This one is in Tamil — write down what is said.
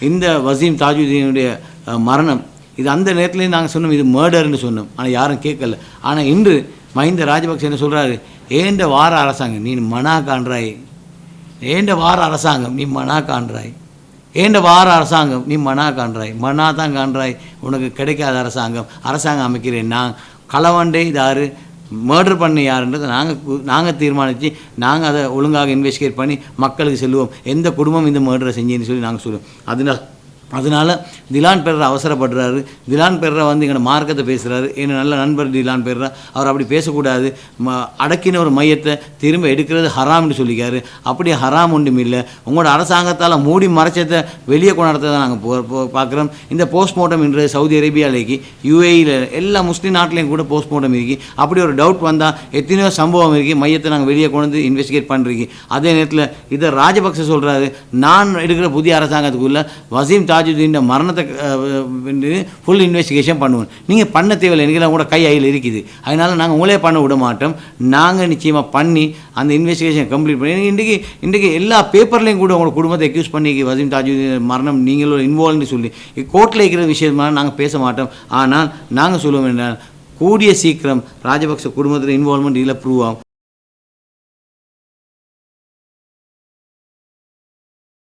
இந்த வசீம் தாஜுதீனுடைய மரணம் இது அந்த நேரத்துலேயும் நாங்கள் சொன்னோம் இது மர்டர்னு சொன்னோம். ஆனால் யாரும் கேட்கல. ஆனால் இன்று மஹிந்த ராஜபக்சே என்ன சொல்கிறாரு, ஏண்ட வார அரசாங்கம் நீ மனா காண்றாய், ஏண்ட வார அரசாங்கம் நீ மனா காண்றாய், ஏண்ட வார அரசாங்கம் நீ மனா காண்றாய், மனா தான் காண்றாய், உனக்கு கிடைக்காத அரசாங்கம் அமைக்கிறேன் நான். களவண்டை இதாரு மர்டர் பண்ண யாருன்றதை நாங்கள் தீர்மானித்து நாங்கள் அதை ஒழுங்காக இன்வெஸ்டிகேட் பண்ணி மக்களுக்கு செல்லுவோம். எந்த குடும்பம் இந்த மர்டரை செஞ்சேன்னு சொல்லி நாங்கள் சொல்லுவோம். அதனால் திலான் பெர்ரா அவசரப்படுறாரு. திலான் பெர்ரா வந்து எங்களோட மார்க்கத்தை பேசுகிறாரு. என்ன நல்ல நண்பர் திலான் பெர்ரா, அவர் அப்படி பேசக்கூடாது. அடக்கின ஒரு மையத்தை திரும்ப எடுக்கிறது ஹராம்னு சொல்லிக்காரு. அப்படி ஹராம் ஒன்றும் இல்லை. உங்களோட அரசாங்கத்தால் மூடி மறைச்சதை வெளியே கொண்டாடுறதை தான் நாங்கள் பார்க்குறோம். இந்த போஸ்ட்மார்ட்டம் இன்று சவுதி அரேபியாவிலேக்கு யுஏஇயில் எல்லா முஸ்லீம் நாட்டிலையும் கூட போஸ்ட்மார்ட்டம் இருக்குது. அப்படி ஒரு டவுட் வந்தால் எத்தனையோ சம்பவம் இருக்குது. மையத்தை நாங்கள் வெளியே கொண்டு வந்து இன்வெஸ்டிகேட் பண்ணுறீங்க. அதே நேரத்தில் இதை ராஜபக்சே சொல்கிறாரு, நான் எடுக்கிற புதிய அரசாங்கத்துக்குள்ளே வசீம் தாஜுதீன் மரணத்தை ஃபுல் இன்வெஸ்டிகேஷன் பண்ணுவோம். நீங்கள் பண்ண தேவையில்லை, எனக்கு கூட கை ஐயில் இருக்குது. அதனால் நாங்கள் உங்களே பண்ண விட மாட்டோம். நாங்கள் நிச்சயமாக பண்ணி அந்த இன்வெஸ்டிகேஷன் கம்ப்ளீட் பண்ணி இன்றைக்கி எல்லா பேப்பர்லேயும் கூட உங்களோட குடும்பத்தை அக்யூஸ் பண்ணி வசீம் தாஜுதீன் மரணம் நீங்களும் இன்வால்வ்னு சொல்லி கோர்ட்டில் இருக்கிற விஷயமாக நாங்கள் பேச மாட்டோம். ஆனால் நாங்கள் சொல்லுவோம் என்ன, கூடிய சீக்கிரம் ராஜபக்சே குடும்பத்தில் இன்வால்வ்மெண்ட் இதில் ப்ரூவ் ஆகும்.